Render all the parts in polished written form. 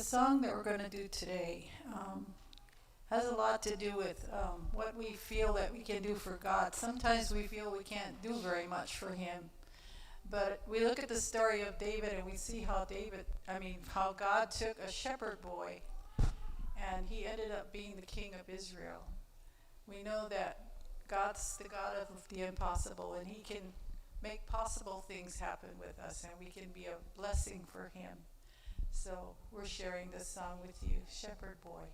song that we're going to do today has a lot to do with what we feel that we can do for God. Sometimes we feel we can't do very much for Him. But we look at the story of David and we see how God took a shepherd boy and he ended up being the king of Israel. We know that God's the God of the impossible, and He can make possible things happen with us, and we can be a blessing for Him. So we're sharing this song with you, Shepherd Boy.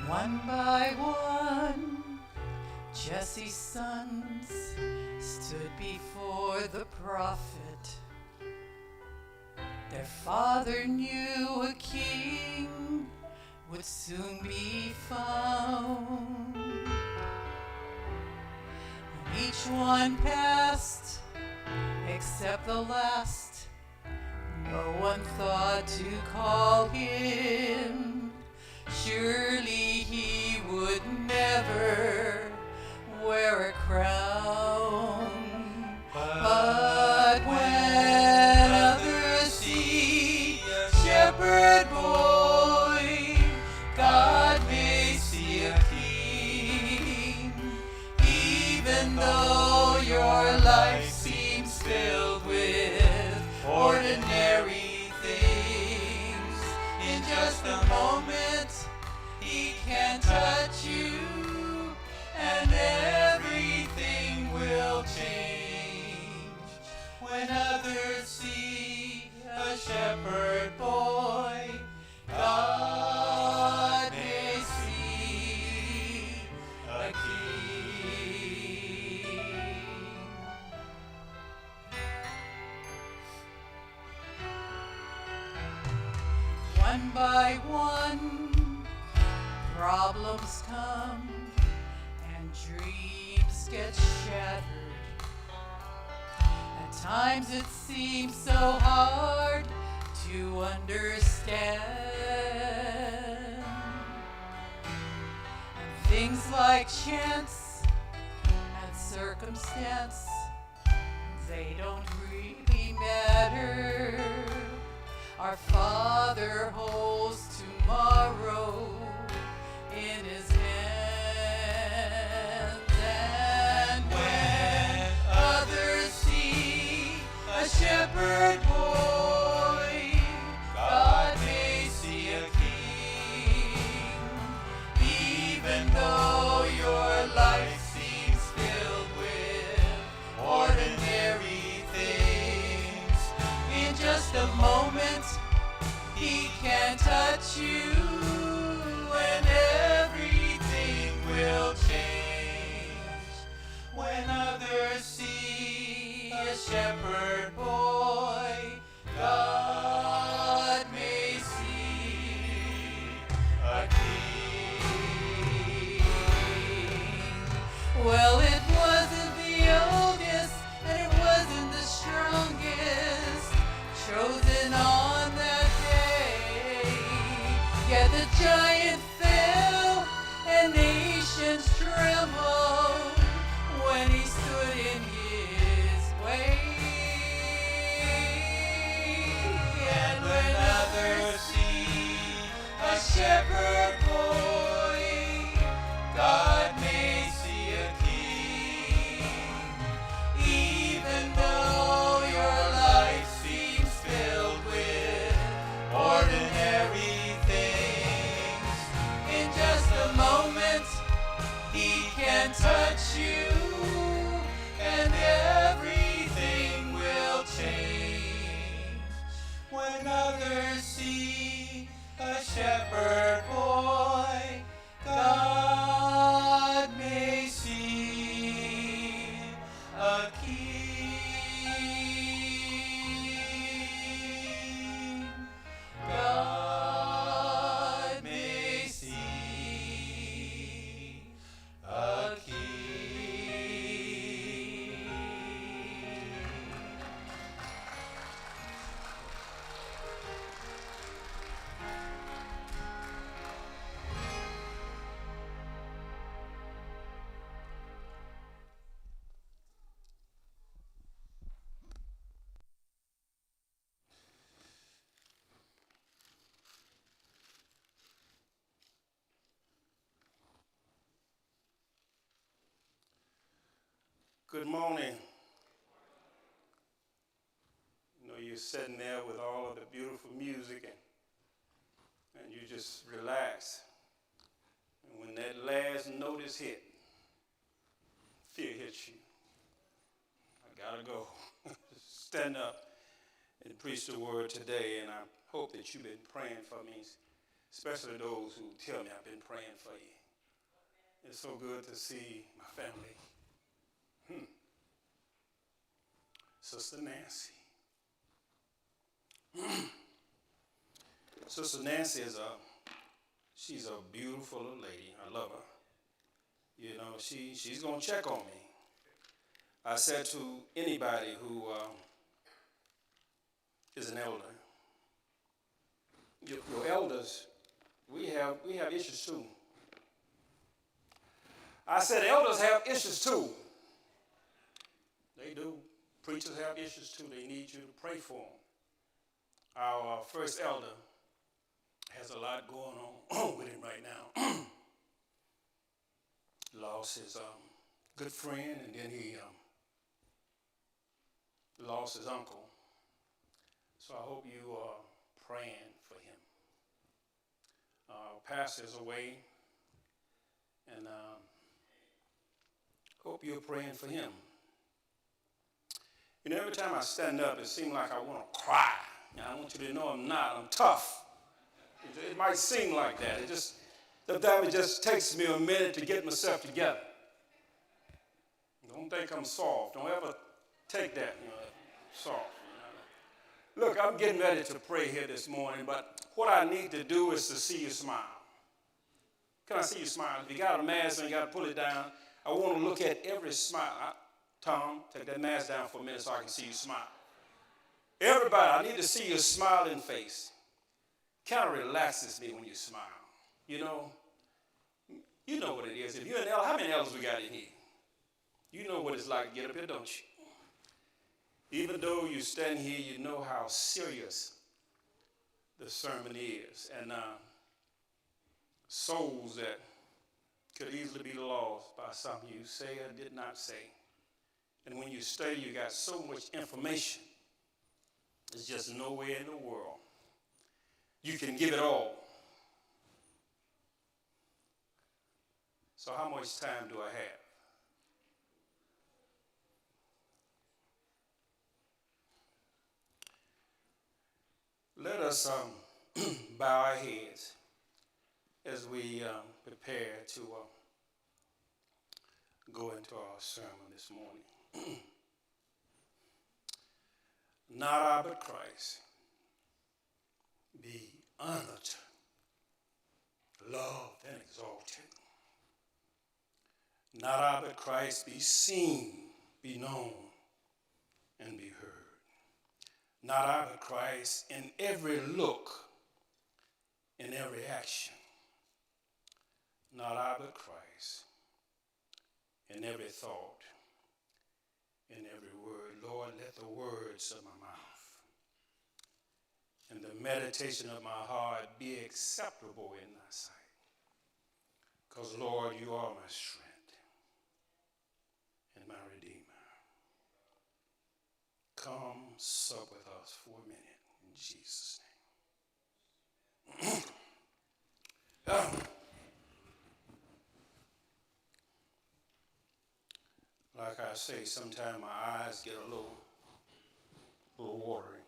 One by one, Jesse's sons stood before the prophet. Their father knew a king would soon be found. When each one passed, except the last, no one thought to call him. Surely he would never wear a crown. But when others see a shepherd boy, God may see a king. Even though your life seems filled with ordinary things, in just a moment He can touch you and everything will change. When others see a shepherd boy, God may see a king. One by one, problems come and dreams get shattered. At times it seems so hard to understand. And things like chance and circumstance, they don't really matter. Our Father holds tomorrow in His hands. And when others see a shepherd boy, God may see a king. Even though your life seems filled with ordinary things, in just a moment He can touch you and everything will change. When others see a shepherd boy, God may see a king. Well, it wasn't the oldest and it wasn't the strongest chosen on that day, yet the giant fell and nations trembled when he stood in His way. And when others see a shepherd boy, God may see a king. Even though your life seems filled with ordinary things, in just a moment He can touch you and everything will change. When others see a shepherd boy, God may see a king. God may see a king. Good morning. You know, you're sitting there with all of the beautiful music and you just relax. And when that last note is hit, fear hits you. I gotta go. Stand up and preach the word today, and I hope that you've been praying for me, especially those who tell me I've been praying for you. It's so good to see my family. Sister Nancy. Sister Nancy she's a beautiful little lady. I love her. You know, she's going to check on me. I said to anybody who is an elder, your elders, we have issues too. I said elders have issues too. They do. Preachers have issues too. They need you to pray for them. Our first elder has a lot going on with him right now. Lost his good friend, and then he lost his uncle. So I hope you are praying for him. Pastor's away, and hope you're praying for him. You know, every time I stand up, it seems like I want to cry. And I want you to know I'm not. I'm tough. It might seem like that. Sometimes it just takes me a minute to get myself together. Don't think I'm soft. Don't ever take that, soft. Look, I'm getting ready to pray here this morning, but what I need to do is to see you smile. Can I see you smile? If you got a mask and you got to pull it down, I want to look at every smile. Tom, take that mask down for a minute so I can see you smile. Everybody, I need to see your smiling face. Kind of relaxes me when you smile. You know what it is. If you're an elder, how many elders we got in here? You know what it's like to get up here, don't you? Even though you stand here, you know how serious the sermon is. And souls that could easily be lost by something you say or did not say. And when you study, you got so much information. There's just nowhere in the world you can give it all. So how much time do I have? Let us bow our heads as we prepare to go into our sermon this morning. Not I, but Christ, be honored, loved, and exalted. Not I, but Christ, be seen, be known, and be heard. Not I, but Christ, in every look, in every action. Not I, but Christ, in every thought, in every word. Lord, let the words of my mouth and the meditation of my heart be acceptable in thy sight. Because, Lord, you are my strength and my Redeemer. Come sup with us for a minute in Jesus' name. Like I say, sometimes my eyes get a little watery.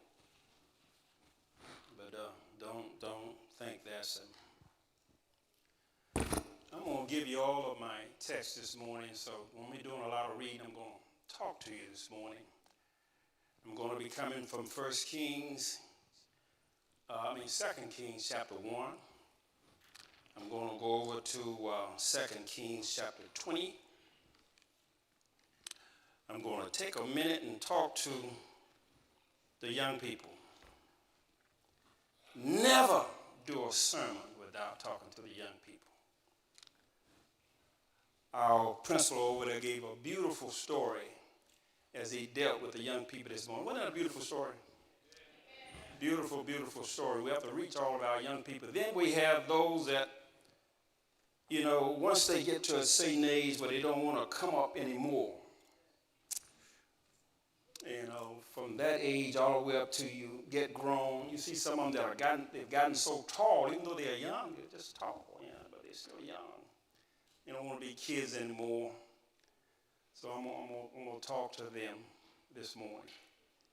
But don't think that's I'm going to give you all of my text this morning. So when we're doing a lot of reading, I'm going to talk to you this morning. I'm going to be coming from 2 Kings chapter 1. I'm going to go over to 2 Kings chapter 20. I'm going to take a minute and talk to the young people. Never do a sermon without talking to the young people. Our principal over there gave a beautiful story as he dealt with the young people this morning. Wasn't that a beautiful story? Beautiful, beautiful story. We have to reach all of our young people. Then we have those that, once they get to a certain age where they don't want to come up anymore, from that age all the way up to you get grown. You see some of them that they've gotten so tall, even though they're young, they're just tall, but they're still young. They don't want to be kids anymore. So I'm going to talk to them this morning.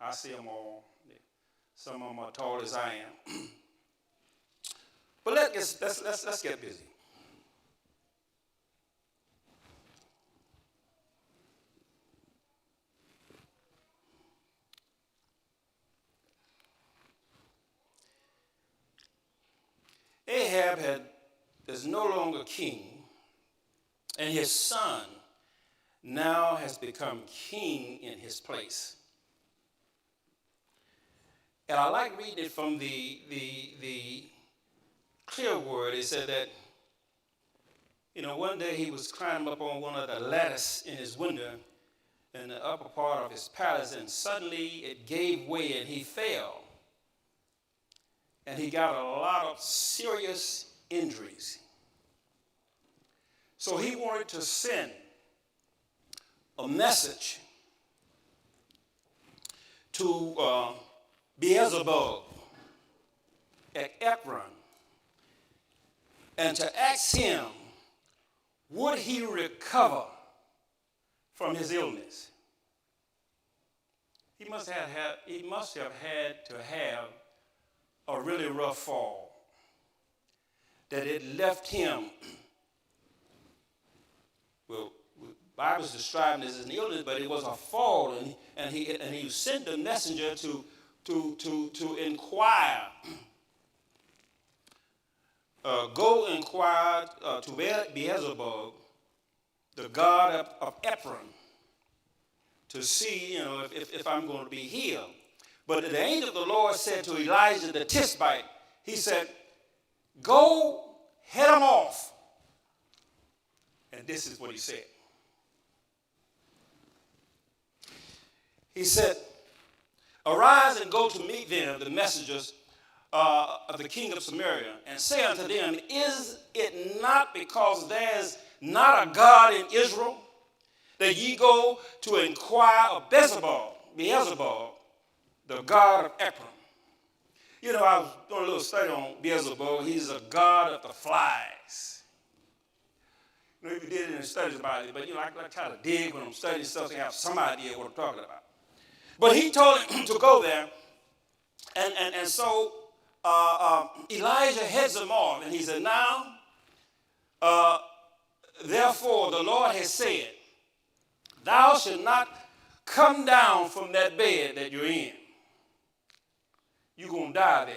I see them all. Some of them are tall as I am. But let's get busy. Ahab is no longer king, and his son now has become king in his place. And I like reading it from the clear word. It said that, one day he was climbing up on one of the lattice in his window in the upper part of his palace, and suddenly it gave way and he fell. And he got a lot of serious injuries. So he wanted to send a message to Beelzebub at Ekron and to ask him, would he recover from his illness? He must have had to have a really rough fall, that it left him, well, the Bible's describing this as an illness, but it was a fall, and he sent the messenger to inquire, go inquire to Beelzebub, the god of Ekron, to see, if I'm going to be healed. But the angel of the Lord said to Elijah the Tishbite, he said, go head him off. And this is what he said. He said, arise and go to meet them, the messengers of the king of Samaria, and say unto them, is it not because there's not a God in Israel that ye go to inquire of Beelzebub, the god of Ekron? I was doing a little study on Beelzebub. He's a god of the flies. If you did any studies about it, but I try to dig when I'm studying stuff to have some idea what I'm talking about. But he told him to go there, and so Elijah heads him off, and he said, now, therefore the Lord has said, thou shalt not come down from that bed that you're in. You're going to die there.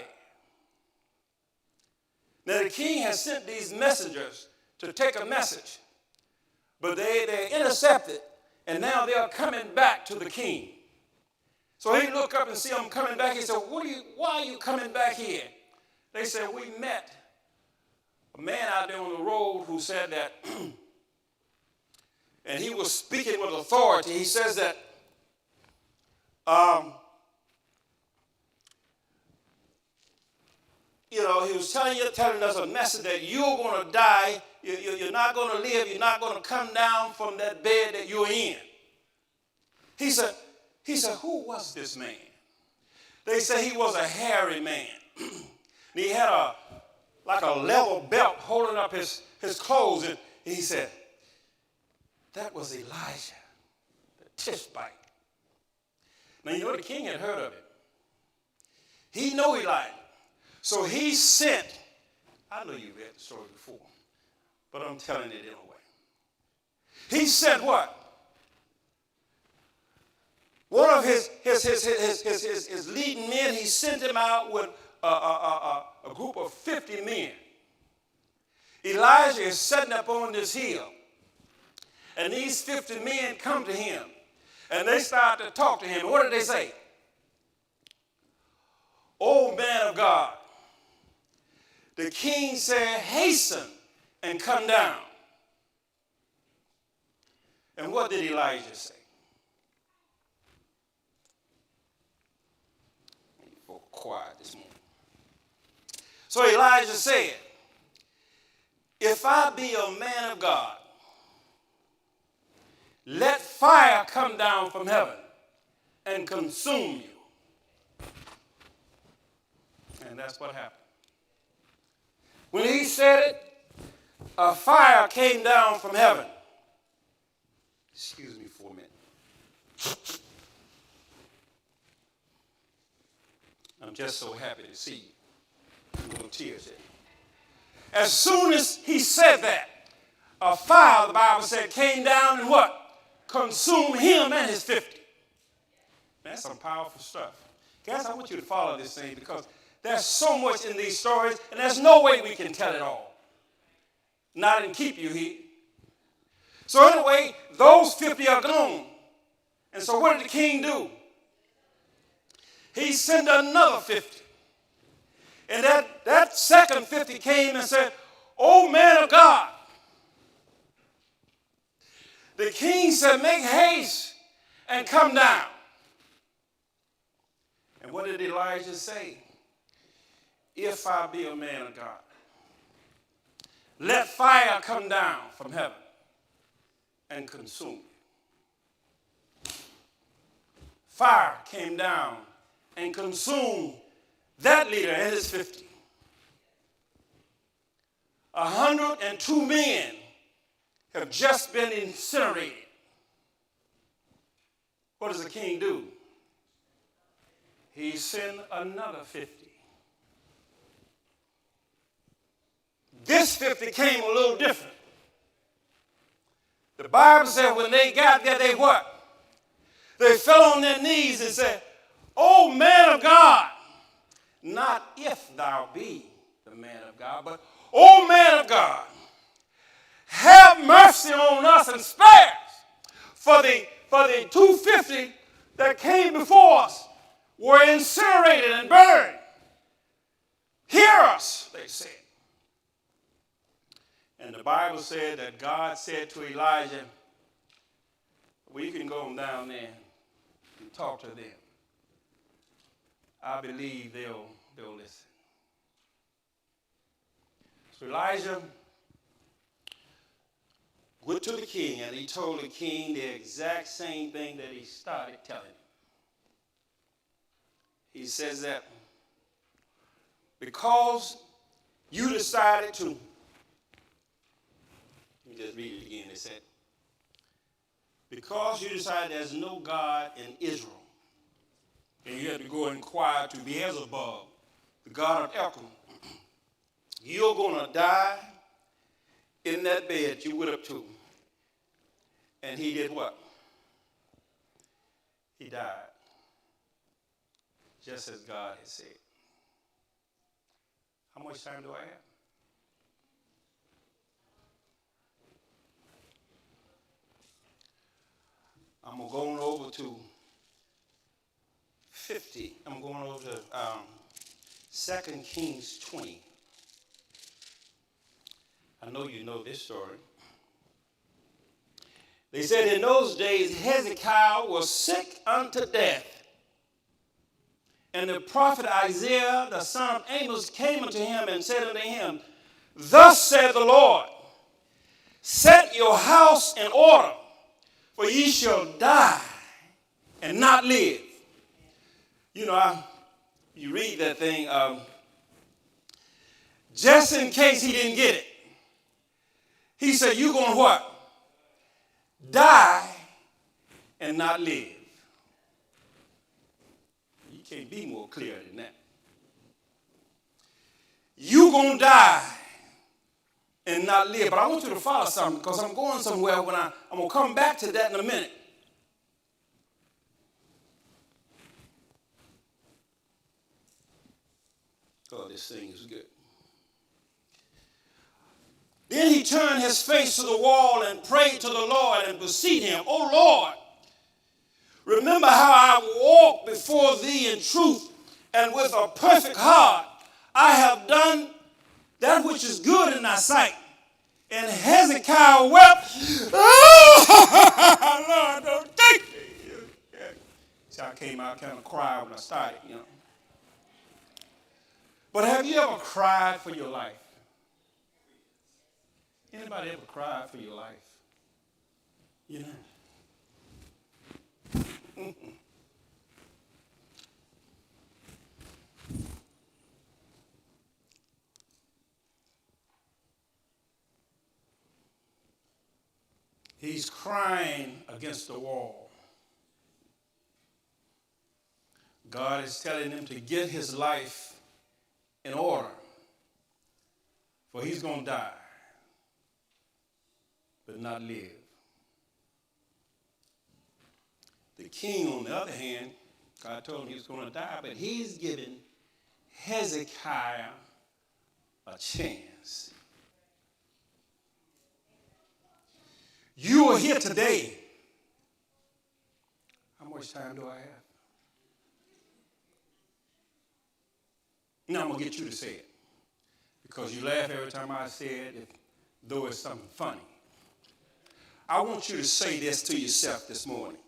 Now the king has sent these messengers to take a message, but they're intercepted, and now they are coming back to the king. So he looked up and see them coming back. He said, why are you coming back here? They said, we met a man out there on the road who said that, and he was speaking with authority. He says that, he was telling us a message that you're going to die. You're not going to live. You're not going to come down from that bed that you're in. He said, who was this man? They said he was a hairy man. And he had a level belt holding up his clothes. And he said, that was Elijah, the Tishbite. Now, the king had heard of it. He knew Elijah. So he sent, I know you've read the story before, but I'm telling it anyway. He sent what? One of his leading men, he sent him out with a group of 50 men. Elijah is sitting up on this hill, and these 50 men come to him, and they start to talk to him. And what did they say? O man of God, the king said, hasten and come down. And what did Elijah say? Folk quiet this morning. So Elijah said, if I be a man of God, let fire come down from heaven and consume you. And that's what happened. When he said it, a fire came down from heaven. Excuse me for a minute. I'm just so happy to see you. Little tears in. As soon as he said that, a fire, the Bible said, came down and what? Consumed him and his 50. That's some powerful stuff. Guys, I want you to follow this thing because there's so much in these stories, and there's no way we can tell it all. Not and keep you here. So anyway, those 50 are gone. And so what did the king do? He sent another 50. And that second 50 came and said, "O man of God." The king said, "Make haste and come down." And what did Elijah say? "If I be a man of God, let fire come down from heaven and consume you." Fire came down and consumed that leader and his 50. 102 men have just been incinerated. What does the king do? He sent another 50. This 50 came a little different. The Bible said when they got there, they what? They fell on their knees and said, "O man of God," not if thou be the man of God, but "O man of God, have mercy on us and spare us. For the 250 that came before us were incinerated and burned. Hear us," they said. And the Bible said that God said to Elijah, "We can go on down there and talk to them. I believe they'll listen." So Elijah went to the king and he told the king the exact same thing that he started telling him. He says that because you decided to, let me just read it again. It said, because you decided there's no God in Israel, and you had to go inquire to Beelzebub, the god of Ekron, you're going to die in that bed you went up to. And he did what? He died, just as God had said. How much time do I have? I'm going to go on over to 50. I'm going over to 2 Kings 20. I know you know this story. They said in those days Hezekiah was sick unto death. And the prophet Isaiah, the son of Amos, came unto him and said unto him, "Thus saith the Lord, set your house in order, for ye shall die and not live." You know, you read that thing, just in case he didn't get it. He said, "You're going to what? Die and not live." You can't be more clear than that. You're going to die and not live. But I want you to follow something because I'm going somewhere when I'm going to come back to that in a minute. Oh, this thing is good. Then he turned his face to the wall and prayed to the Lord and beseeched him, "O Lord, remember how I walked before thee in truth and with a perfect heart. I have done that which is good in thy sight." And Hezekiah wept, "Oh, Lord, don't take me." See, I came out kind of cried when I started, you know. But have you ever cried for your life? Anybody ever cried for your life? You know. He's crying against the wall. God is telling him to get his life in order, for he's going to die, but not live. The king, on the other hand, God told him he was going to die, but he's giving Hezekiah a chance. You are here today. How much time do I have? Now I'm going to get you to say it, because you laugh every time I say it, though it's something funny. I want you to say this to yourself this morning.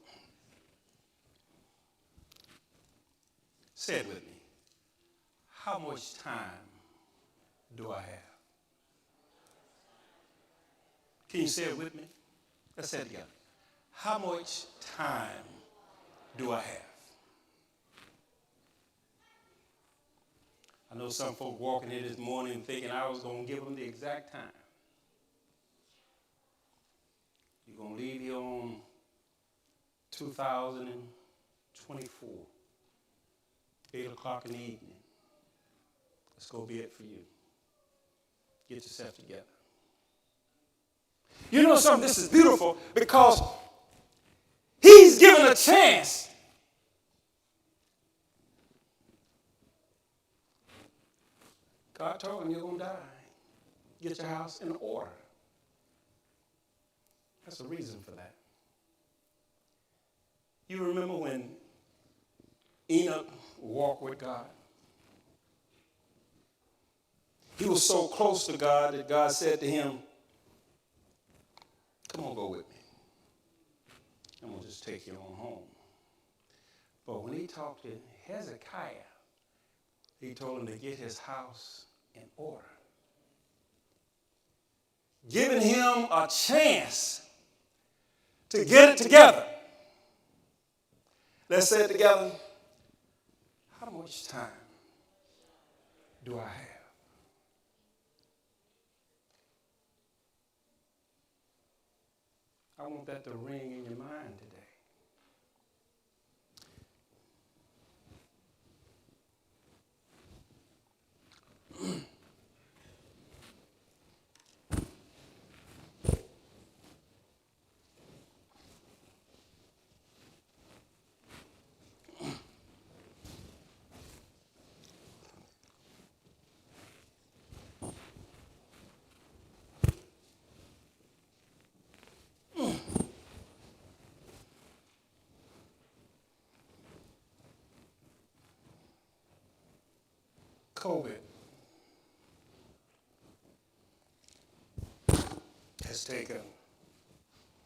Say it with me. How much time do I have? Can you say it with me? Let's say it together. How much time do I have? I know some folk walking in this morning thinking I was going to give them the exact time. You're going to leave here on 2024, 8 o'clock in the evening. That's going to be it for you. Get yourself together. You know something? This is beautiful because he's given a chance. God told him you're going to die. Get your house in order. That's a reason for that. You remember when Enoch walked with God? He was so close to God that God said to him, come on, go with me. I'm going to just take you on home. But when he talked to Hezekiah, he told him to get his house in order. Giving him a chance to get it together. Let's say it together. How much time do I have? I want that to ring in your mind today. COVID has taken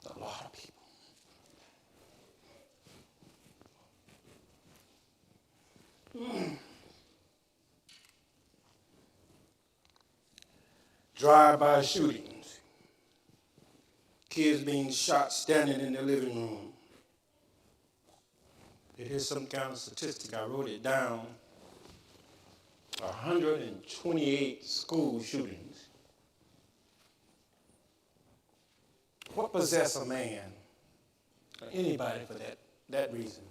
a lot of people. Drive-by shootings. Kids being shot standing in their living room. It is some kind of statistic. I wrote it down. 128 school shootings. What possesses a man, or anybody for that reason,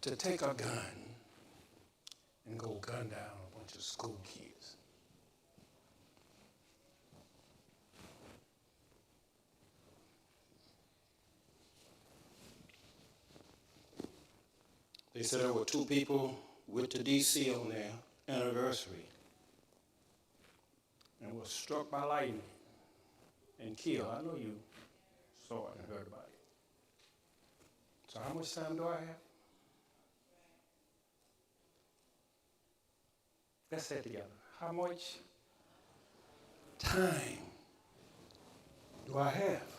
to take a gun and go gun down a bunch of school kids? They said there were 2 people went to D.C. on their anniversary and was struck by lightning and killed. I know you saw it and heard about it. So how much time do I have? Let's say it together. How much time do I have?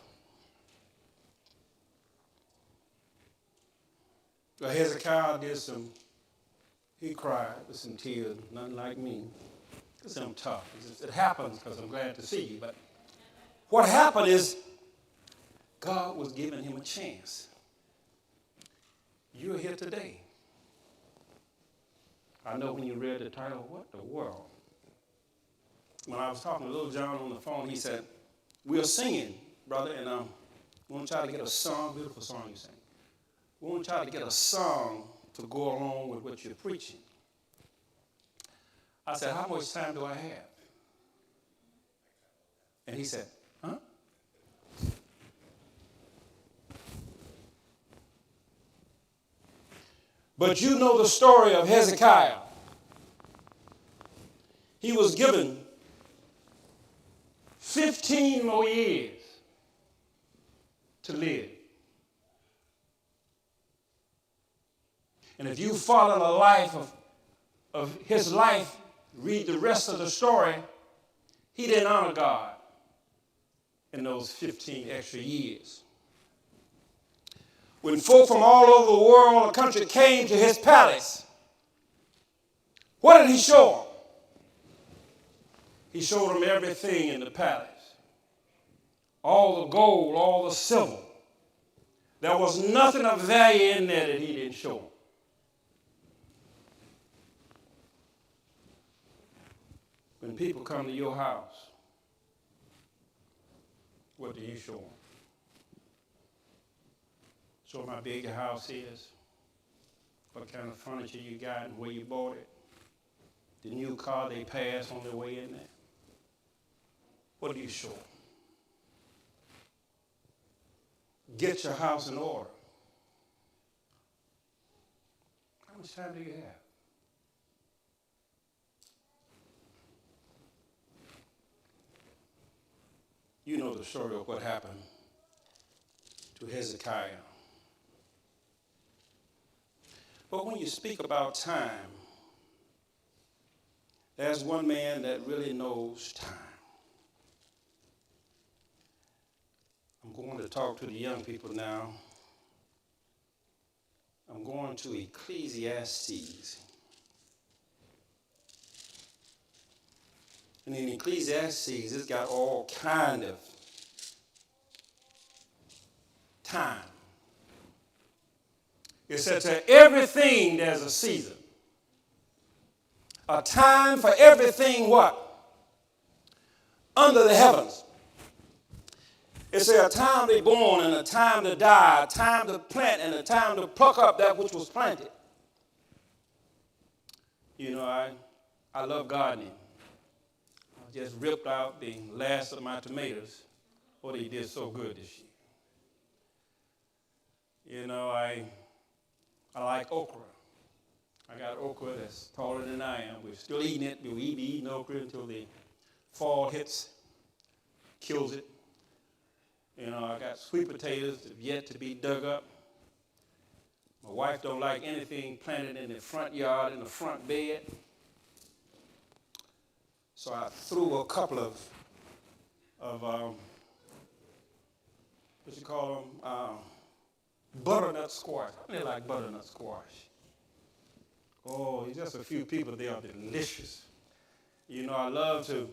Well, Hezekiah he cried with some tears, nothing like me. Because I'm tough. It happens because I'm glad to see you. But what happened is God was giving him a chance. You're here today. I know when you read the title, what the world? When I was talking to Little John on the phone, he said, we're singing brother, and we want to try to get a song, beautiful song you sing. We want to try to get a song to go along with what you're preaching. I said, how much time do I have? And he said, huh? But you know the story of Hezekiah. He was given 15 more years to live. And if you follow the life of his life, read the rest of the story, he didn't honor God in those 15 extra years. When folk from all over the world, the country, came to his palace, what did he show them? He showed them everything in the palace. All the gold, all the silver. There was nothing of value in there that he didn't show them. When people come to your house, what do you show them? Show them how big your house is, what kind of furniture you got and where you bought it, the new car they passed on their way in there. What do you show them? Get your house in order. How much time do you have? You know the story of what happened to Hezekiah. But when you speak about time, there's one man that really knows time. I'm going to talk to the young people now. I'm going to Ecclesiastes. And in Ecclesiastes, it's got all kind of time. It says to everything there's a season. A time for everything what? Under the heavens. It says a time to be born and a time to die, a time to plant and a time to pluck up that which was planted. You know, I love gardening. I just ripped out the last of my tomatoes. Oh, they did so good this year. You know, I like okra. I got okra that's taller than I am. We're still eating it. We'll be eating okra until the fall hits, kills it. You know, I got sweet potatoes that have yet to be dug up. My wife don't like anything planted in the front yard, in the front bed. So I threw a couple of what you call them, butternut squash. I really like butternut squash. Oh, just a few people, they are delicious. You know, I love to,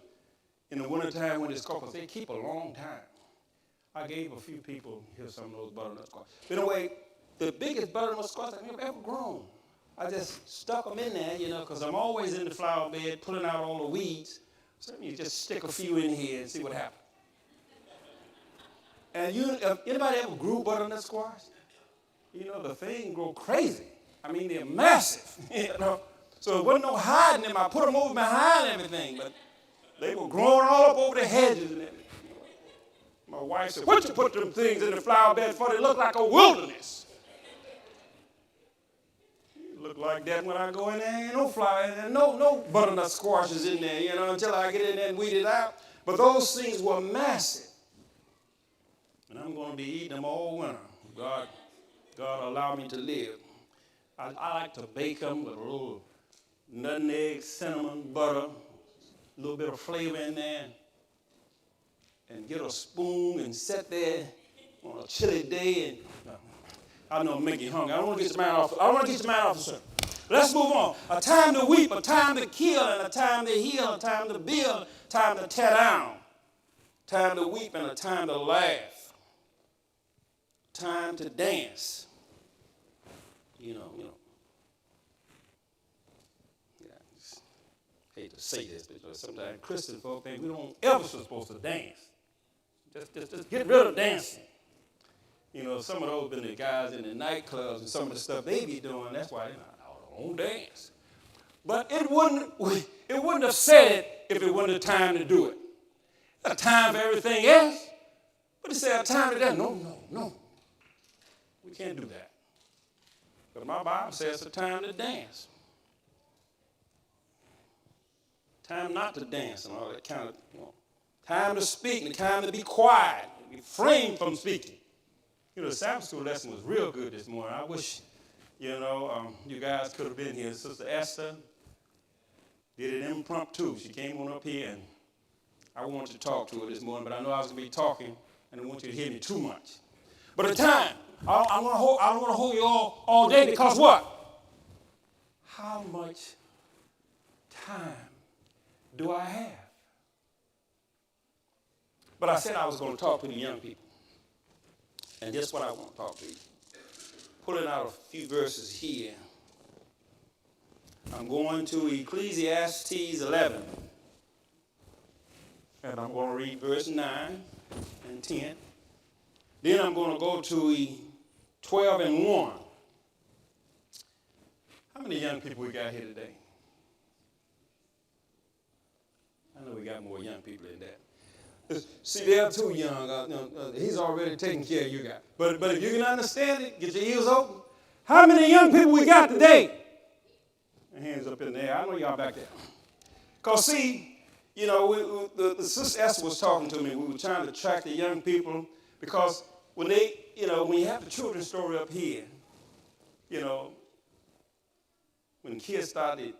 in the wintertime when it's cold, because they keep a long time. I gave a few people here some of those butternut squash. But anyway, the biggest butternut squash I've ever grown. I just stuck them in there, you know, because I'm always in the flower bed pulling out all the weeds. So you just stick a few in here and see what happens. And anybody ever grew butternut squash? You know, the thing grow crazy. I mean, they're massive, you know. So there wasn't no hiding them. I put them over behind everything, but they were growing all up over the hedges and everything. My wife said, what you put them things in the flower bed for? They look like a wilderness. It look like that when I go in there. Ain't no flower, no butternut squashes in there, you know, until I get in there and weed it out. But those things were massive. And I'm going to be eating them all winter. God allow me to live. I like to bake them with a little nutmeg, cinnamon, butter, a little bit of flavor in there, and get a spoon and sit there on a chilly day. And I know I'm making you hungry. I don't want to get your mind off. Sir. Let's move on. A time to weep, a time to kill, and a time to heal, a time to build, a time to tear down, time to weep, and a time to laugh, time to dance. You know. Yeah, I hate to say this, but sometimes Christian folk think we don't ever supposed to dance. Just get rid of dancing. You know, some of those been the guys in the nightclubs and some of the stuff they be doing. That's why they don't dance. But it wouldn't have said it if it wasn't a time to do it. A time for everything else. But it said a time to dance. No. We can't do that. But my Bible says it's a time to dance. Time not to dance and all that kind of, time to speak and time to be quiet, refrain from speaking. You know, the Sabbath school lesson was real good this morning. I wish, you guys could have been here. Sister Esther did it impromptu. She came on up here, and I wanted to talk to her this morning, but I know I was going to be talking, and I didn't want you to hear me too much. But the time, I don't want to hold you all day, because what? How much time do I have? But I said I was going to talk to the young people. And just what I want to talk to you. Pulling out a few verses here. I'm going to Ecclesiastes 11. And I'm going to read verse 9 and 10. Then I'm going to go to 12 and 1. How many young people we got here today? I know we got more young people than that. See, they're too young. He's already taking care of you guys. But if you can understand it, get your ears open. How many young people we got today? Hands up in there. I know y'all back there. Because, see, the Sister Esther was talking to me. We were trying to track the young people because when when you have the children's story up here, when kids start to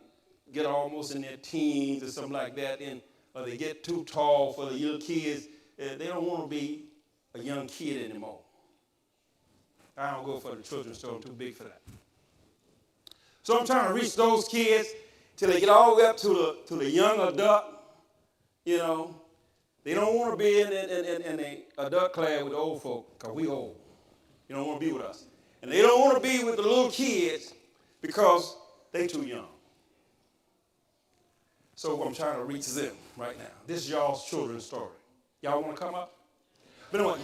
get almost in their teens or something like that, or they get too tall for the little kids, they don't want to be a young kid anymore. I don't go for the children's store. I'm too big for that. So I'm trying to reach those kids till they get all the way up to the young adult. They don't want to be in the adult class with the old folk, because we old. You don't want to be with us. And they don't want to be with the little kids because they too young. So I'm trying to reach them right now. This is y'all's children's story. Y'all want to come up? But anyway,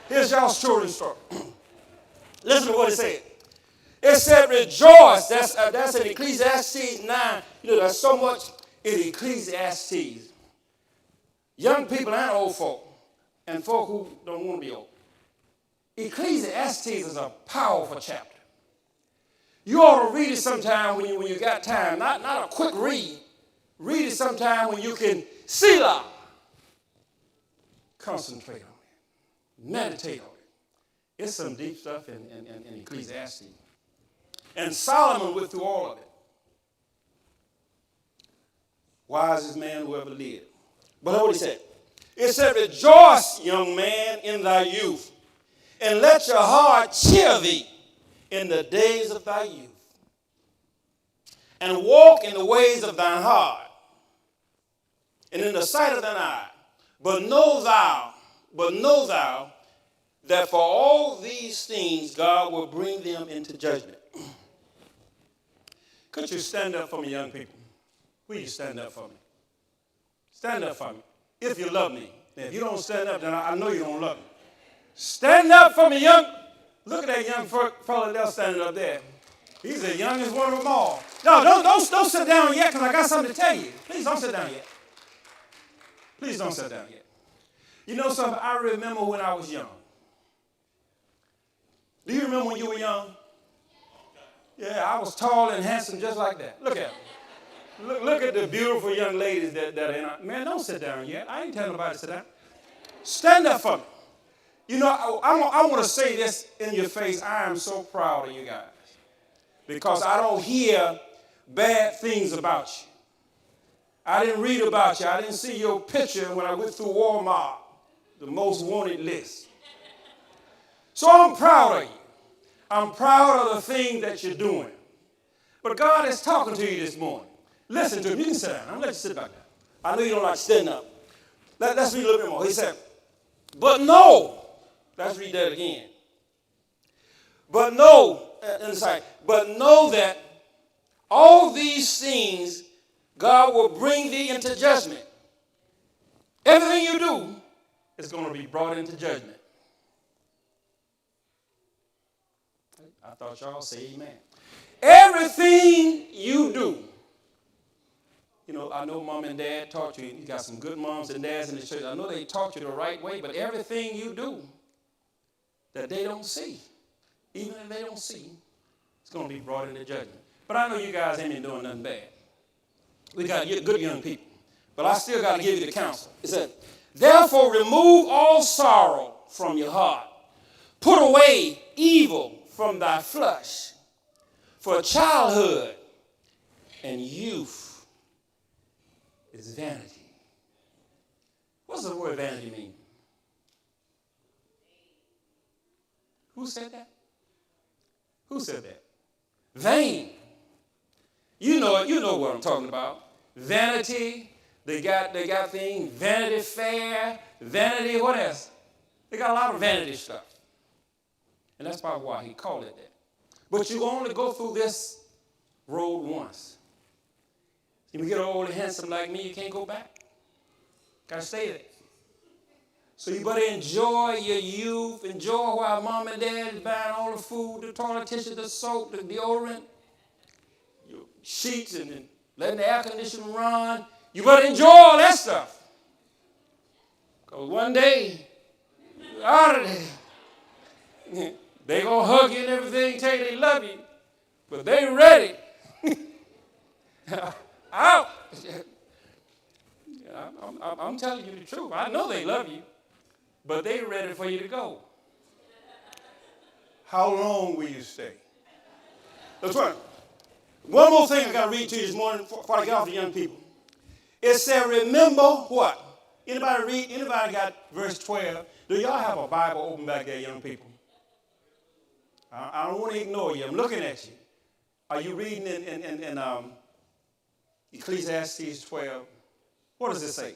here's y'all's children's story. Listen to what it said. It said, rejoice. That's in Ecclesiastes 9. There's so much in Ecclesiastes. Young people and old folk, and folk who don't want to be old. Ecclesiastes is a powerful chapter. You ought to read it sometime when you got time. Not a quick read. Read it sometime when you can selah. Concentrate on it. Meditate on it. It's some deep stuff in Ecclesiastes. And Solomon went through all of it. Wisest man who ever lived. But look what he said. It said, rejoice, young man, in thy youth, and let your heart cheer thee in the days of thy youth. And walk in the ways of thine heart, and in the sight of thine eye. But know thou that for all these things God will bring them into judgment. Could you stand up for me, young people? Will you stand up for me? Stand up for me. If you love me. If you don't stand up, then I know you don't love me. Stand up for me, young. Look at that young fella there standing up there. He's the youngest one of them all. No, don't sit down yet, because I got something to tell you. Please don't sit down yet. Please don't sit down yet. You know something? I remember when I was young. Do you remember when you were young? Yeah, I was tall and handsome just like that. Look at me. Look at the beautiful young ladies that are in our... Man, don't sit down yet. I ain't telling nobody to sit down. Stand up for me. I want to say this in your face. I am so proud of you guys. Because I don't hear bad things about you. I didn't read about you. I didn't see your picture when I went through Walmart, the most wanted list. So I'm proud of you. I'm proud of the thing that you're doing. But God is talking to you this morning. Listen to him. You can sit down. I'm going to let you sit back there. I know you don't like standing up. Let's read a little bit more. He said, but know. Let's read that again. But know that all these things God will bring thee into judgment. Everything you do is going to be brought into judgment. I thought y'all say amen. Everything you do. You know, I know mom and dad taught you. You got some good moms and dads in the church. I know they taught you the right way, but everything you do that they don't see, even if they don't see, it's going to be brought into judgment. But I know you guys ain't been doing nothing bad. We got good young people. But I still got to give you the counsel. It said, therefore remove all sorrow from your heart. Put away evil from thy flesh. For childhood and youth is vanity. What does the word vanity mean? Who said that? Who said that? Vain. You know it. You know what I'm talking about. Vanity. They got things. Vanity Fair. Vanity. What else? They got a lot of vanity stuff. And that's probably why he called it that. But you only go through this road once. If you get old and handsome like me, you can't go back. Got to stay there. So you better enjoy your youth. Enjoy while mom and dad is buying all the food, the toilet tissue, the soap, the deodorant, your sheets, and then letting the air conditioner run. You better enjoy all that stuff. Because one day, you're out of there. They're going to hug you and everything, tell you they love you. But they ready. Out. I'm telling you the truth. I know they love you. But they ready for you to go. How long will you stay? That's right. One more thing I got to read to you this morning before I get off the young people. It said, remember what? Anybody read? Anybody got verse 12? Do y'all have a Bible open back there, young people? I don't want to ignore you. I'm looking at you. Are you reading in Ecclesiastes 12? What does it say?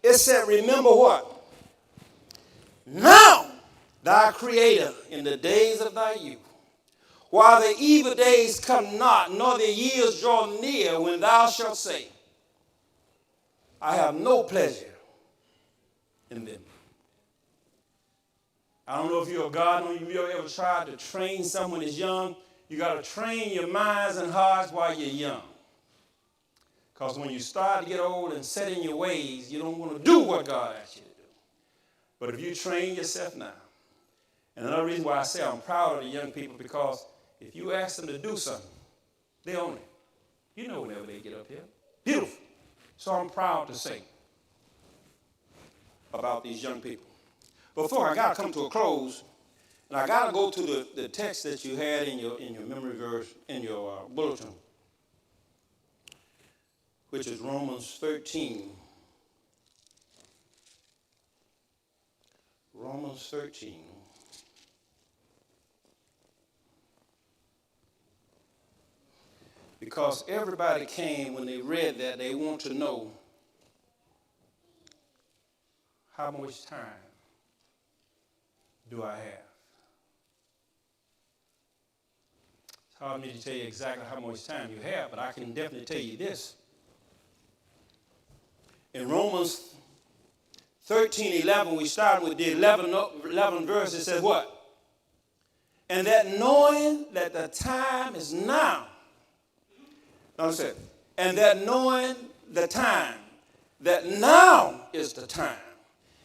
It said, remember what? Now, thy creator in the days of thy youth, while the evil days come not, nor the years draw near, when thou shalt say, I have no pleasure in them. I don't know if you're a gardener, if you ever tried to train someone that's young. You got to train your minds and hearts while you're young. Because when you start to get old and set in your ways, you don't want to do what God asked you to do. But if you train yourself now, and another reason why I say I'm proud of the young people, because if you ask them to do something, they own it. You know whenever they get up here. Beautiful. So I'm proud to say about these young people. Before I got to come to a close, and I got to go to the text that you had in your memory verse, in your bulletin, which is Romans 13. Romans 13. Because everybody came, when they read that, they want to know how much time do I have? It's hard for me to tell you exactly how much time you have, but I can definitely tell you this. In Romans 13:11, we start with the 11th verse. It says what? And that knowing that the time is now. Notice it. And that knowing the time, that now is the time.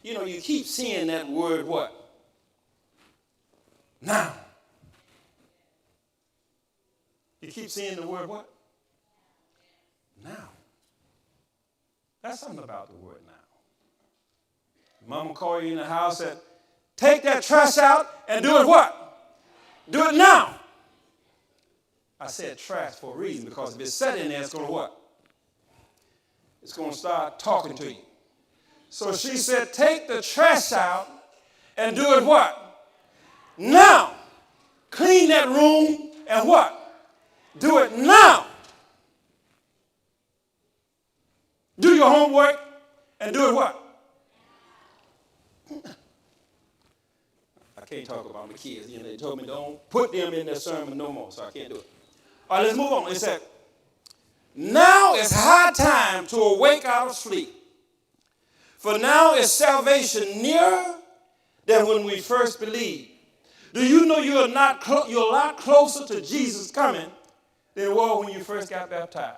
You know, you keep seeing that word what? Now. You keep seeing the word what? Now. That's something about the word now. Mama called you in the house and said, take that trash out and do it what? Do it now. I said trash for a reason, because if it's set in there, it's going to what? It's going to start talking to you. So she said, take the trash out and do it what? Now. Clean that room and what? Do it now. Do your homework and do it what? I can't talk about my kids. You know, they told me don't put them in their sermon no more, so I can't do it. All right, let's move on. It said, now is high time to awake out of sleep. For now is salvation nearer than when we first believed. Do you know you're a lot closer to Jesus coming than it was when you first got baptized?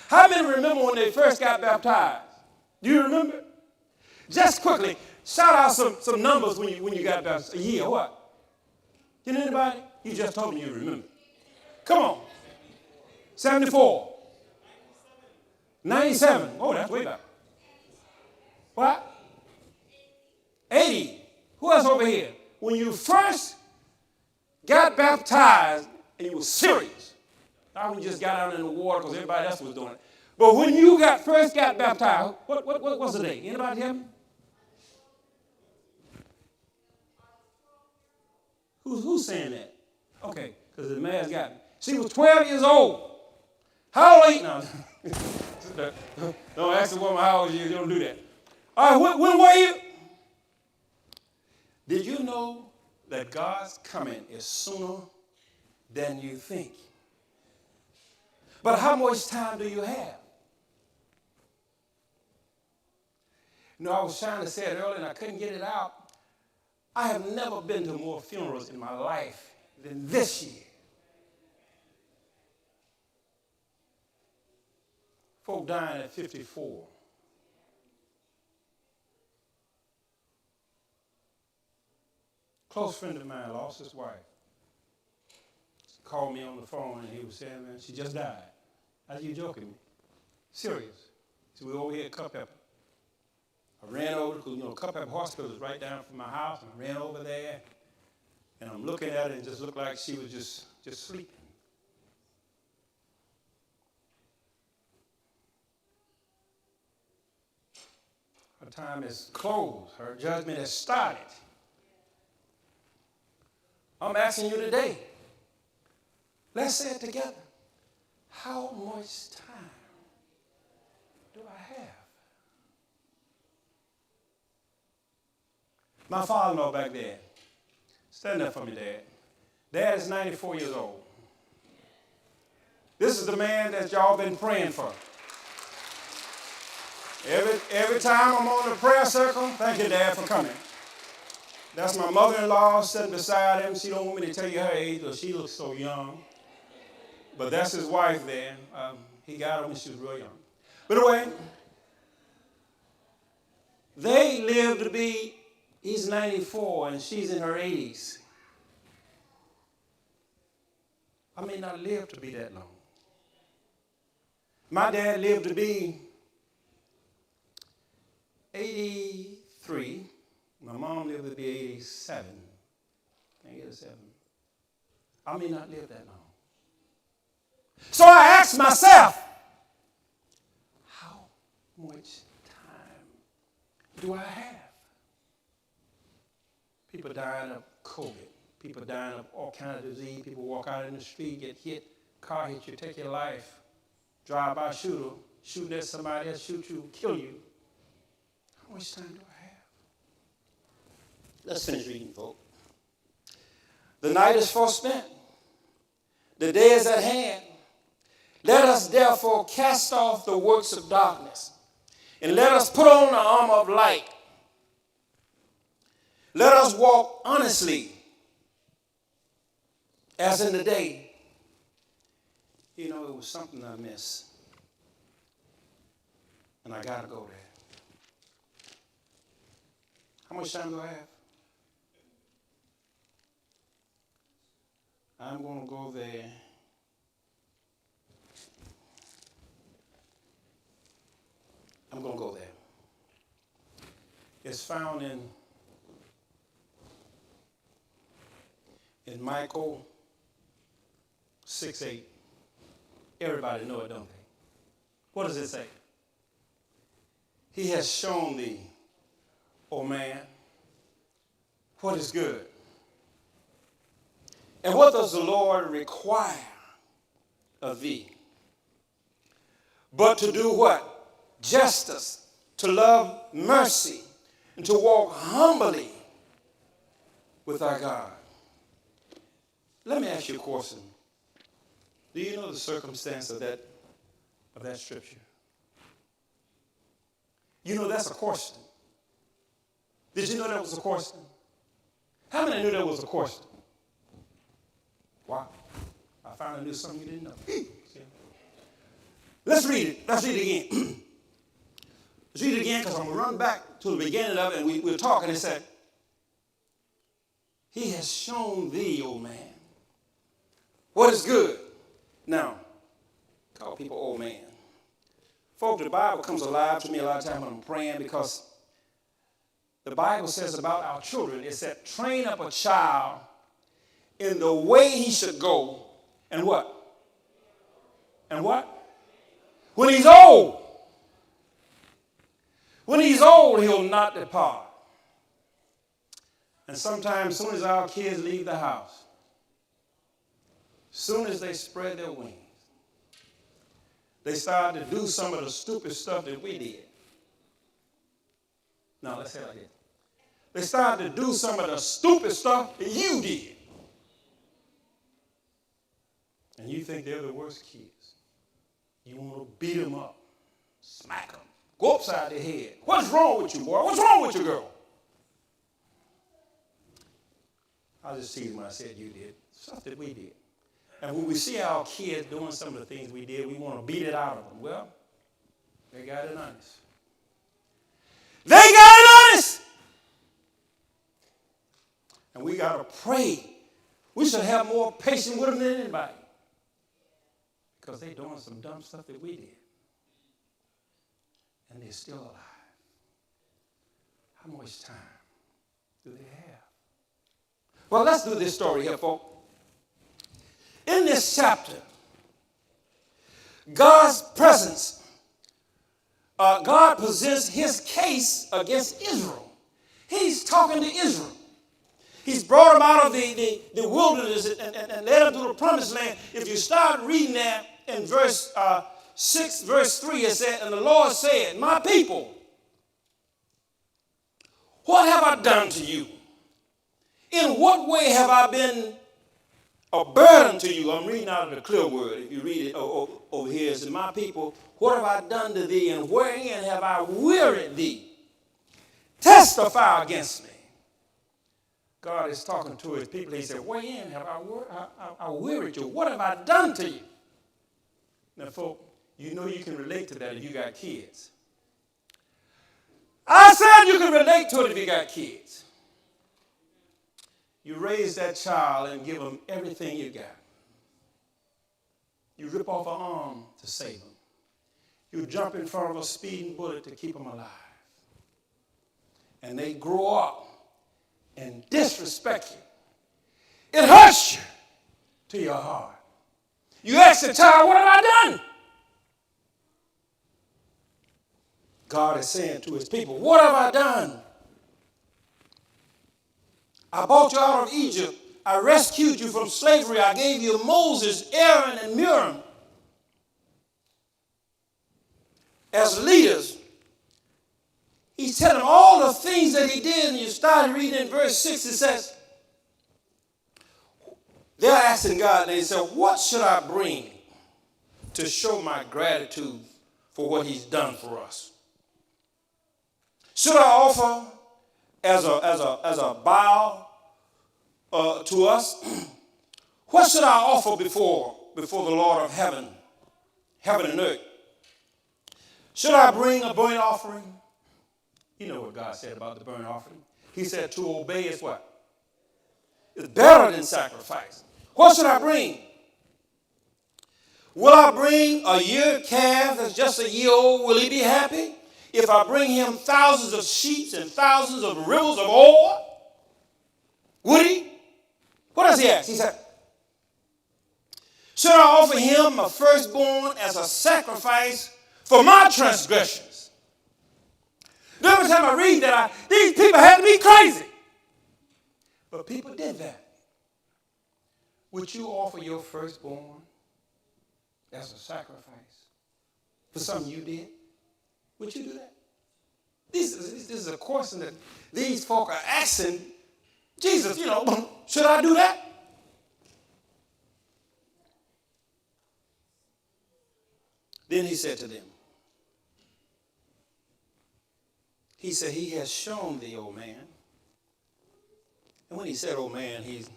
How many remember when they first got baptized? Do you remember? Just quickly, shout out some numbers when you got baptized. A year, what? Can anybody? You just told me you remember. Come on. 74. 97. Oh, that's way back. What? 80. Who else over here? When you first got baptized and you were serious, not when you just got out in the water because everybody else was doing it. But when you first got baptized, what was the day? Anybody hear me? Who's saying that? Okay, because the man's got me. She was 12 years old. How old are you now? Don't ask the woman how old you don't do that. All right, when were you? Did you know that God's coming is sooner than you think? But how much time do you have? You know, I was trying to say it earlier and I couldn't get it out. I have never been to more funerals in my life than this year. Folk dying at 54. Close friend of mine lost his wife. He called me on the phone and he was saying, man, she just died. Are you joking me? Serious. So we were over here at Culpeper. I ran over, because, Culpeper Hospital is right down from my house, and I ran over there, and I'm looking at her, and it just looked like she was just sleeping. Her time is closed. Her judgment has started. I'm asking you today, let's say it together. How much time do I have? My father-in-law back there. Stand up for me, Dad. Dad is 94 years old. This is the man that y'all been praying for. Every time I'm on the prayer circle, thank you, Dad, for coming. That's my mother-in-law sitting beside him. She don't want me to tell you her age, but she looks so young. But that's his wife there. He got her when she was real young. But anyway, they live to be, he's 94 and she's in her 80s. I may not live to be that long. My dad lived to be 83. My mom lived to be 87. I think 87. I may not live that long. So I asked myself, how much time do I have? People dying of COVID. People dying of all kinds of disease. People walk out in the street, get hit, car hit you, take your life. Drive-by shooter, shoot at somebody else, shoot you, kill you. How much time do I have? Let's finish reading, folks. The night is forspent. The day is at hand. Let us therefore cast off the works of darkness, and let us put on the armor of light. Let us walk honestly, as in the day. You know, it was something I missed, and I got to go there. How much time do I have? I'm going to go there. I'm going to go there. It's found in Michael 6:8. Everybody know it, don't they? What does it say? He has shown thee, O man, what is good. And what does the Lord require of thee? But to do what? Justice, to love mercy, and to walk humbly with our God. Let me ask you a question. Do you know the circumstance of that scripture? You know that's a question. Did you know that was a question? How many knew that was a question? Wow. I finally knew something you didn't know. Let's read it. Let's read it again. Let's read it again because I'm going to run back to the beginning of it, and we were talking and said, he has shown thee, O man, what is good. Now, call people old man. Folks, the Bible comes alive to me a lot of times when I'm praying because the Bible says about our children, it said, train up a child in the way he should go, and what? And what? When he's old. When he's old, he'll not depart. And sometimes, as soon as our kids leave the house, as soon as they spread their wings, they start to do some of the stupid stuff that we did. No, let's say it like this. They start to do some of the stupid stuff that you did. And you think they're the worst kids. You want to beat them up, smack them, go upside their head. What's wrong with you, boy? What's wrong with you, girl? I was just teasing when I said you did. Stuff that we did. And when we see our kids doing some of the things we did, we want to beat it out of them. Well, they got it honest. They got it honest! And we got to pray. We should have more patience with them than anybody. Because they're doing some dumb stuff that we did. And they're still alive. How much time do they have? Well, let's do this story here, folks. In this chapter, God's presence, God presents his case against Israel. He's talking to Israel. He's brought them out of the wilderness and led them to the promised land. If you start reading that in verse 6, verse 3, it said, and the Lord said, my people, what have I done to you? In what way have I been a burden to you? I'm reading out of the clear word. If you read it over here, it says, my people, what have I done to thee, and wherein have I wearied thee? Testify against me. God is talking to his people. He said, wherein have I wearied you? What have I done to you? Now, folks, you know you can relate to that if you got kids. I said you can relate to it if you got kids. You raise that child and give them everything you got. You rip off an arm to save them. You jump in front of a speeding bullet to keep them alive. And they grow up and disrespect you. It hurts you to your heart. You ask the child, what have I done? God is saying to his people, what have I done? I brought you out of Egypt. I rescued you from slavery. I gave you Moses, Aaron, and Miriam as leaders. He's telling all the things that he did, and you started reading in verse 6, it says, they're asking God, and they said, what should I bring to show my gratitude for what he's done for us? Should I offer as a bow to us? What should I offer before the Lord of heaven and earth? Should I bring a burnt offering? You know what God said about the burnt offering. He said to obey is what? It's better than sacrifice. What should I bring? Will I bring a year calf that's just a year old? Will he be happy? If I bring him thousands of sheep and thousands of rivers of oil? Would he? What does he ask? He said, should I offer him a firstborn as a sacrifice for my transgressions? Every time I read that, these people had to be crazy. But people did that. Would you offer your firstborn as a sacrifice for something you did? Would you do that? This is a question that these folk are asking Jesus, should I do that? Then he said to them, he said, he has shown thee, O man. And when he said, "Oh man," he's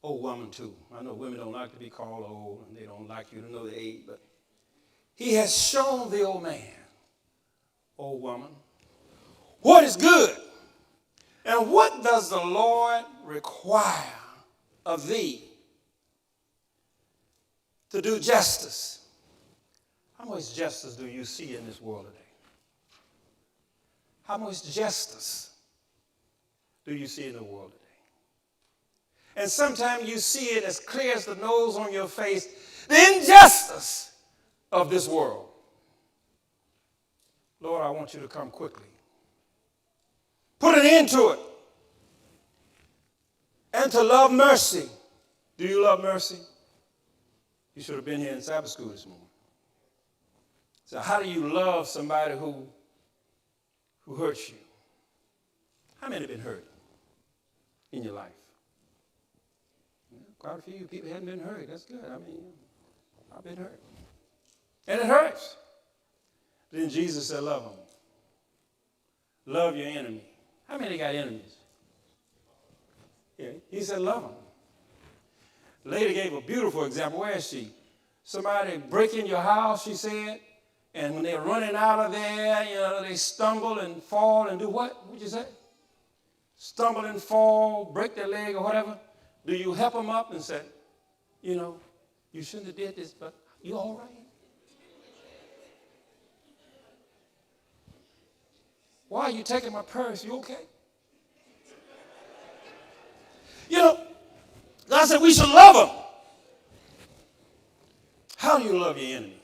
old woman too. I know women don't like to be called old, and they don't like you to know the age, but he has shown thee, O man, old woman, what is good, and what does the Lord require of thee? To do justice. How much justice do you see in this world today? How much justice do you see in the world today? And sometimes you see it as clear as the nose on your face, the injustice of this world. Lord, I want you to come quickly. Put an end to it. And to love mercy. Do you love mercy? You should have been here in Sabbath school this morning. So how do you love somebody who hurts you? How many have been hurt in your life? Quite a few people haven't been hurt. That's good. I mean, I've been hurt. And it hurts. Then Jesus said, love them. Love your enemy. How many got enemies? Yeah, he said, love them. The lady gave a beautiful example. Where is she? Somebody break in your house, she said, and when they're running out of there, they stumble and fall and do what? What'd you say? Stumble and fall, break their leg or whatever. Do you help them up and say, you shouldn't have did this, but you all right? Why are you taking my purse? You okay? God said we should love them. How do you love your enemy?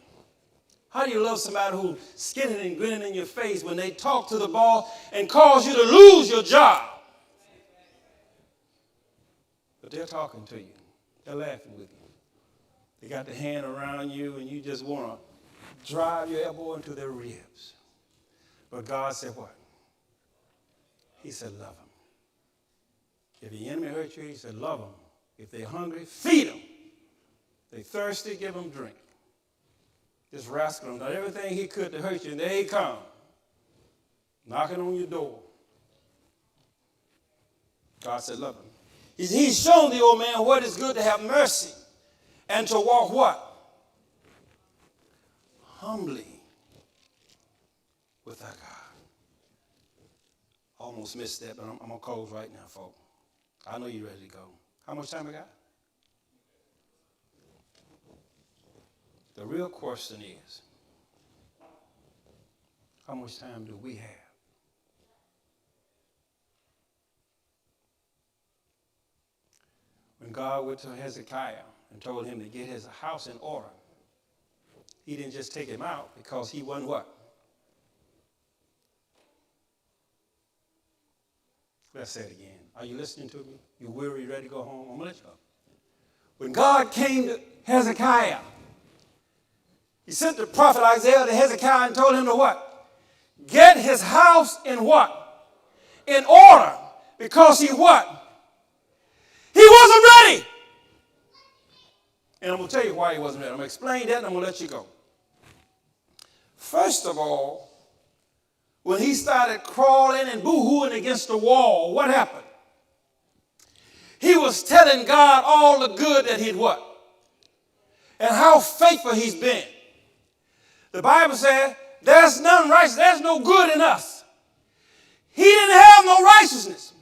How do you love somebody who's skinning and grinning in your face when they talk to the boss and cause you to lose your job? But they're talking to you. They're laughing with you. They got their hand around you and you just want to drive your elbow into their ribs. But God said what? He said love them. If your enemy hurts you, he said love them. If they're hungry, feed them. They thirsty, give them drink. This rascal done everything he could to hurt you, and there he comes, knocking on your door. God said, love him. He's shown the old man what is good to have mercy and to walk what? Humbly with our God. Almost missed that, but I'm going to close right now, folks. I know you're ready to go. How much time I got? The real question is, how much time do we have? When God went to Hezekiah and told him to get his house in order, he didn't just take him out because he wasn't what? Let's say it again. Are you listening to me? You weary, ready to go home? I'm going to let you go. When God came to Hezekiah, he sent the prophet Isaiah to Hezekiah and told him to what? Get his house in what? In order. Because he what? He wasn't ready. And I'm going to tell you why he wasn't ready. I'm going to explain that and I'm going to let you go. First of all, when he started crawling and boo-hooing against the wall, what happened? He was telling God all the good that he'd what? And how faithful he's been. The Bible said, there's none righteous, there's no good in us. He didn't have no righteousness.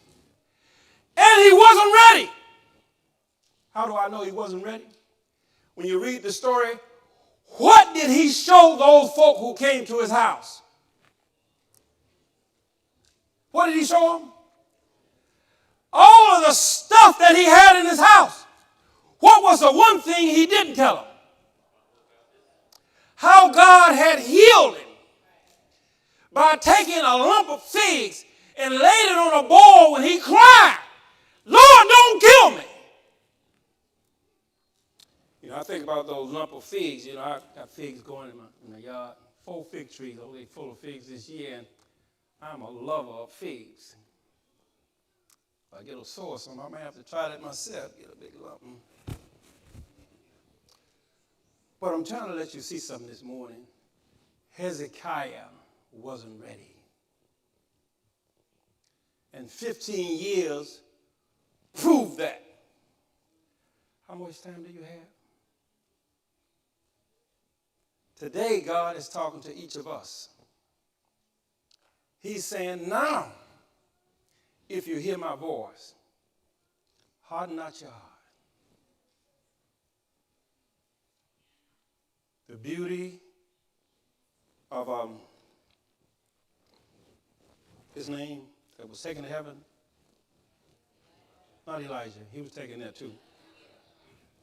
And he wasn't ready. How do I know he wasn't ready? When you read the story, what did he show those folk who came to his house? What did he show them? All of the stuff that he had in his house. What was the one thing he didn't tell them? How God had healed him by taking a lump of figs and laid it on a bowl when he cried, Lord, don't kill me. I think about those lump of figs. I got figs going in my yard. 4 fig trees, they full of figs this year, and I'm a lover of figs. If I get a sore some, I might have to try that myself, get a big lump. But I'm trying to let you see something this morning. Hezekiah wasn't ready. And 15 years prove that. How much time do you have? Today, God is talking to each of us. He's saying, now, if you hear my voice, harden not your heart. The beauty of his name that was taken to heaven, not Elijah, he was taken there too.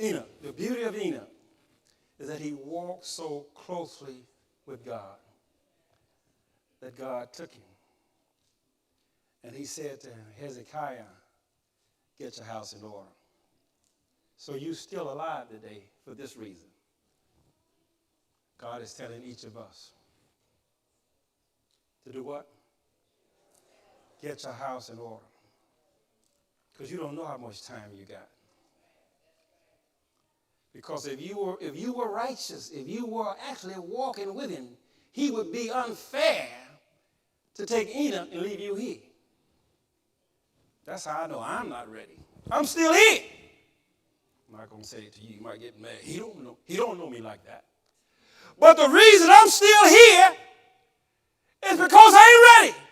Enoch, the beauty of Enoch is that he walked so closely with God that God took him. And he said to Hezekiah, get your house in order. So you're still alive today for this reason. God is telling each of us to do what? Get your house in order. Because you don't know how much time you got. Because if you were righteous, if you were actually walking with him, he would be unfair to take Enoch and leave you here. That's how I know I'm not ready. I'm still here. I'm not going to say it to you. You might get mad. He don't know me like that. But the reason I'm still here is because I ain't ready.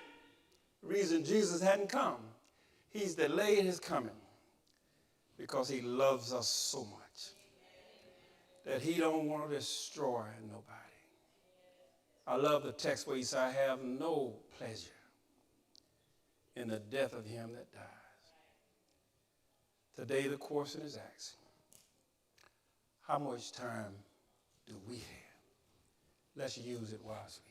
The reason Jesus hadn't come, he's delayed his coming because he loves us so much that he don't want to destroy nobody. I love the text where he said, I have no pleasure in the death of him that dies. Today the question is asked, how much time do we have? Let's use it wisely.